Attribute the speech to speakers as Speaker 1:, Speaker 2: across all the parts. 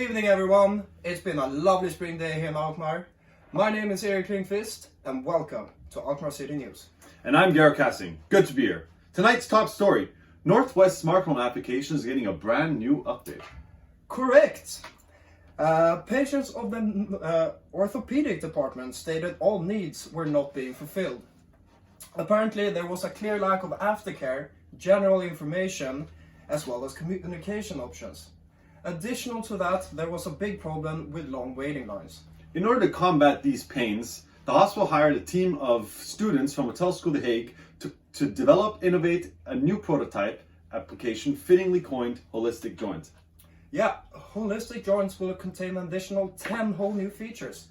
Speaker 1: evening everyone, it's been a lovely spring day here in Alkmaar. My name is Erik Lindqvist and welcome to Alkmaar City News.
Speaker 2: And I'm Garrett Cassing. Good to be here. Tonight's top story, Northwest Smart Home application is getting a brand new update.
Speaker 1: Correct! Patients of the orthopedic department stated all needs were not being fulfilled. Apparently there was a clear lack of aftercare, general information, as well as communication options. Additional to that, there was a big problem with long waiting lines.
Speaker 2: In order to combat these pains, the hospital hired a team of students from Hotel School The Hague to develop, innovate a new prototype application fittingly coined Holistic Joint.
Speaker 1: Yeah, Holistic Joints will contain an additional 10 whole new features,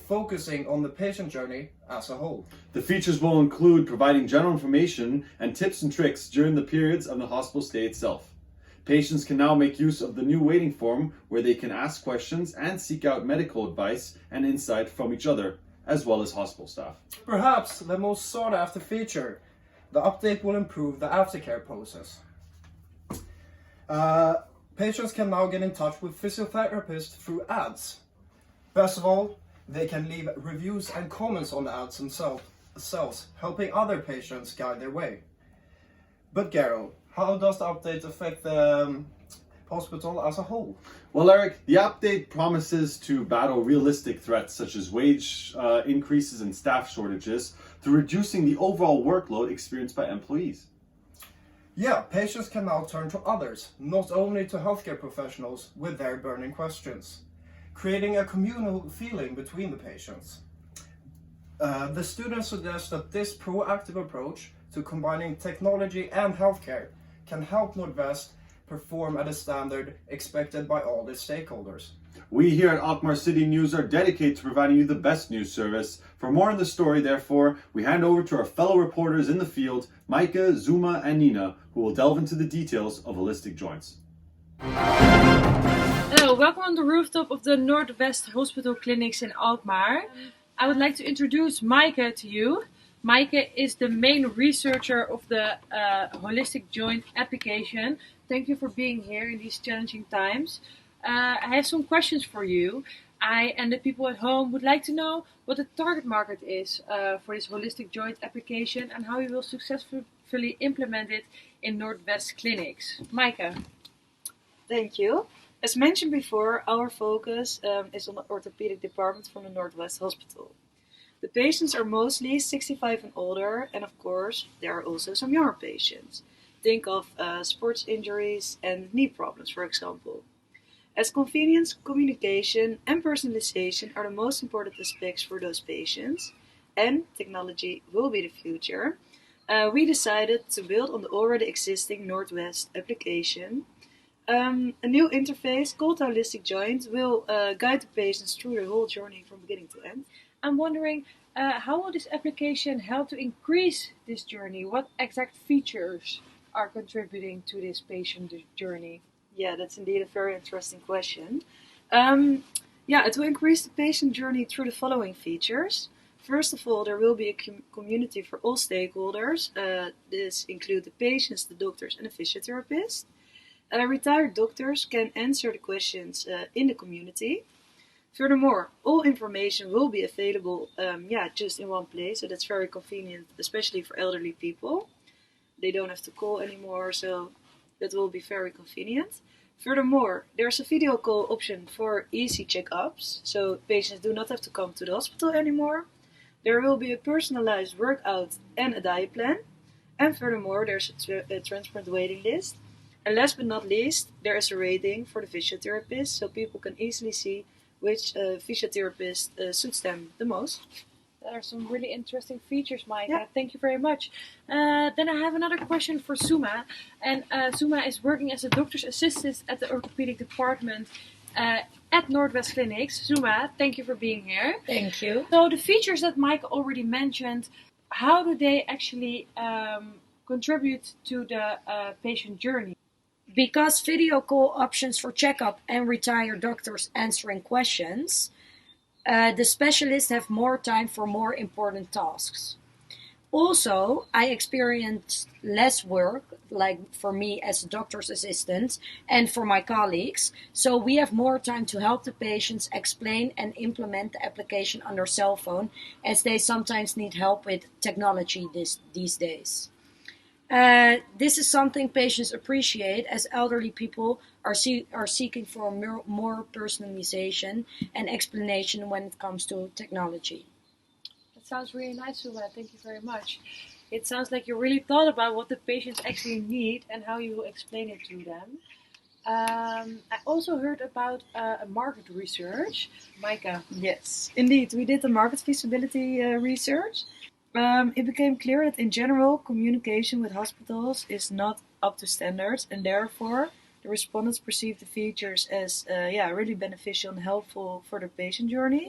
Speaker 1: focusing on the patient journey as a whole.
Speaker 2: The features will include providing general information and tips and tricks during the periods of the hospital stay itself. Patients can now make use of the new waiting form where they can ask questions and seek out medical advice and insight from each other, as well as hospital staff.
Speaker 1: Perhaps the most sought after feature, the update will improve the aftercare process. Patients can now get in touch with physiotherapists through ads. Best of all, they can leave reviews and comments on the ads themselves, helping other patients guide their way. But Garo, how does the update affect the hospital as a whole?
Speaker 2: Well, Eric, the update promises to battle realistic threats such as wage increases and staff shortages through reducing the overall workload experienced by employees.
Speaker 1: Yeah, patients can now turn to others, not only to healthcare professionals with their burning questions, creating a communal feeling between the patients. The students suggest that this proactive approach to combining technology and healthcare can help Nordvest perform at a standard expected by all its stakeholders.
Speaker 2: We here at Alkmaar City News are dedicated to providing you the best news service. For more on the story, therefore, we hand over to our fellow reporters in the field, Maaike, Zuma, and Nina, who will delve into the details of Holistic Joints.
Speaker 3: Hello, welcome on the rooftop of the Northwest Hospital Clinics in Alkmaar. I would like to introduce Maaike to you. Maaike is the main researcher of the Holistic Joint application. Thank you for being here in these challenging times. I have some questions for you. I and the people at home would like to know what the target market is for this Holistic Joint application and how you will successfully implement it in Northwest clinics. Maaike.
Speaker 4: Thank you. As mentioned before, our focus is on the orthopedic department from the Northwest Hospital. The patients are mostly 65 and older, and of course, there are also some younger patients. Think of sports injuries and knee problems, for example. As convenience, communication, and personalization are the most important aspects for those patients, and technology will be the future, we decided to build on the already existing Northwest application. A new interface called Holistic Joint will guide the patients through their whole journey from beginning to end.
Speaker 3: I'm wondering, how will this application help to increase this journey? What exact features are contributing to this patient journey?
Speaker 4: Yeah, that's indeed a very interesting question. It will increase the patient journey through the following features. First of all, there will be a community for all stakeholders. This includes the patients, the doctors, and the physiotherapist. Retired doctors can answer the questions in the community. Furthermore, all information will be available just in one place, so that's very convenient, especially for elderly people. They don't have to call anymore, so that will be very convenient. Furthermore, there's a video call option for easy checkups, so patients do not have to come to the hospital anymore. There will be a personalized workout and a diet plan. And furthermore, there's a transparent waiting list. And last but not least, there is a rating for the physiotherapist, so people can easily see which physiotherapist suits them the most.
Speaker 3: There are some really interesting features, Maaike. Yeah. Thank you very much. Then I have another question for Zuma. And Zuma is working as a doctor's assistant at the orthopedic department at Northwest Clinics. Zuma, thank you for being here.
Speaker 4: Thank you.
Speaker 3: So the features that Maaike already mentioned, how do they actually contribute to the patient journey?
Speaker 5: Because video call options for checkup and retired doctors answering questions, the specialists have more time for more important tasks. Also, I experienced less work, like for me as a doctor's assistant and for my colleagues. So we have more time to help the patients explain and implement the application on their cell phone, as they sometimes need help with technology these days. This is something patients appreciate, as elderly people are seeking for more personalization and explanation when it comes to technology.
Speaker 3: That sounds really nice, Suma. Thank you very much. It sounds like you really thought about what the patients actually need and how you will explain it to them. I also heard about market research. Micah.
Speaker 4: Yes, indeed. We did the market feasibility research. It became clear that in general, communication with hospitals is not up to standards, and therefore the respondents perceived the features as really beneficial and helpful for the patient journey.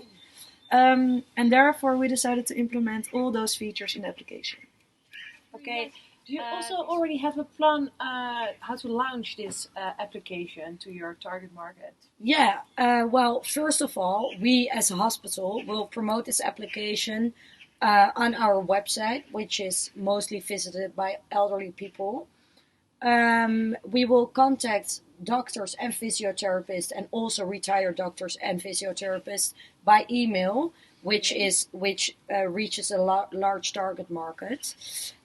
Speaker 4: And therefore we decided to implement all those features in the application.
Speaker 3: Okay. Do you also already have a plan how to launch this application to your target market?
Speaker 5: Yeah, well, first of all, we as a hospital will promote this application on our website, which is mostly visited by elderly people. We will contact doctors and physiotherapists, and also retired doctors and physiotherapists, by email, which reaches a large target market.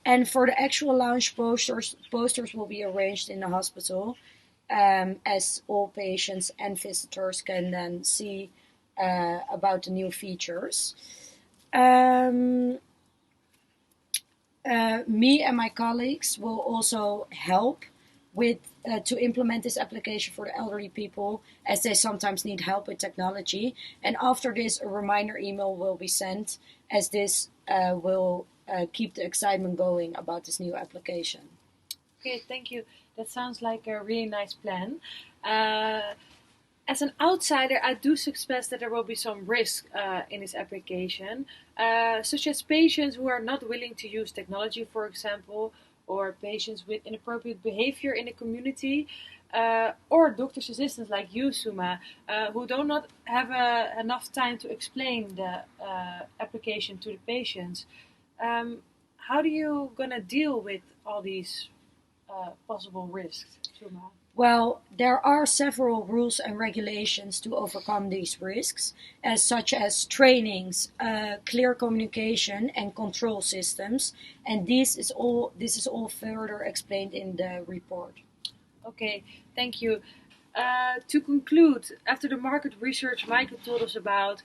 Speaker 5: And for the actual launch, posters will be arranged in the hospital, as all patients and visitors can then see about the new features. Me and my colleagues will also help with to implement this application for the elderly people, as they sometimes need help with technology. And after this, a reminder email will be sent, as this will keep the excitement going about this new application.
Speaker 3: Okay, thank you. That sounds like a really nice plan. As an outsider, I do suspect that there will be some risk in this application, such as patients who are not willing to use technology, for example, or patients with inappropriate behavior in the community, or doctor's assistants like you, Suma, who do not have enough time to explain the application to the patients. How are you gonna deal with all these possible risks, Suma?
Speaker 5: Well, there are several rules and regulations to overcome these risks, such as trainings, clear communication, and control systems. And this is all further explained in the report.
Speaker 3: Okay, thank you. To conclude, after the market research Michael told us about,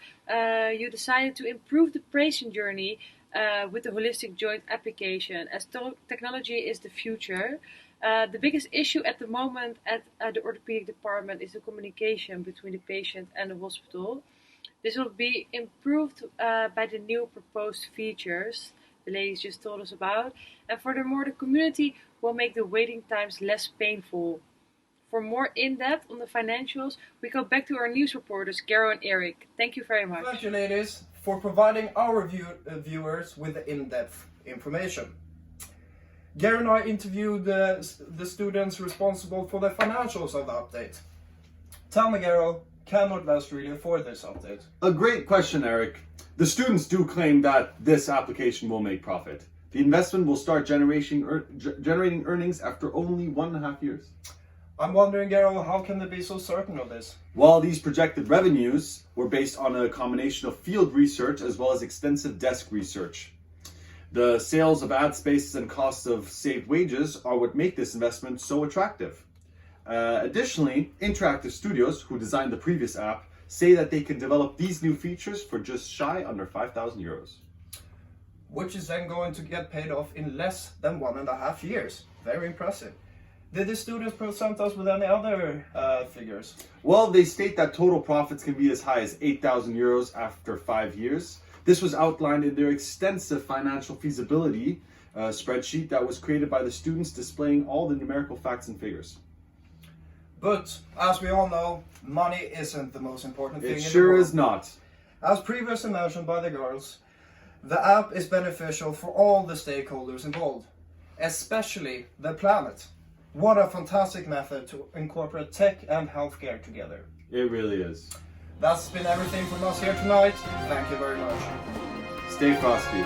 Speaker 3: you decided to improve the patient journey with the holistic joint application, as technology is the future. The biggest issue at the moment at the orthopedic department is the communication between the patient and the hospital. This will be improved by the new proposed features the ladies just told us about. And furthermore, the community will make the waiting times less painful. For more in-depth on the financials, we go back to our news reporters, Garo and Eric. Thank you very much.
Speaker 1: Thank you, ladies, for providing our viewers with the in-depth information. Gary and I interviewed the students responsible for the financials of the update. Tell me, Garo, can Nordvest really afford this update?
Speaker 2: A great question, Eric. The students do claim that this application will make profit. The investment will start generating earnings after only 1.5 years.
Speaker 1: I'm wondering, Garo, how can they be so certain of this?
Speaker 2: While these projected revenues were based on a combination of field research as well as extensive desk research. The sales of ad spaces and costs of saved wages are what make this investment so attractive. Additionally, Interactive Studios, who designed the previous app, say that they can develop these new features for just shy under 5,000 euros.
Speaker 1: Which is then going to get paid off in less than 1.5 years. Very impressive. Did the students present us with any other figures?
Speaker 2: Well, they state that total profits can be as high as 8,000 euros after 5 years. This was outlined in their extensive financial feasibility spreadsheet that was created by the students, displaying all the numerical facts and figures.
Speaker 1: But, as we all know, money isn't the most important thing in
Speaker 2: It
Speaker 1: the
Speaker 2: sure
Speaker 1: world.
Speaker 2: is not.
Speaker 1: As previously mentioned by the girls, the app is beneficial for all the stakeholders involved, especially the planet. What a fantastic method to incorporate tech and healthcare together.
Speaker 2: It really is.
Speaker 1: That's been everything from us here tonight. Thank you very much.
Speaker 2: Stay frosty.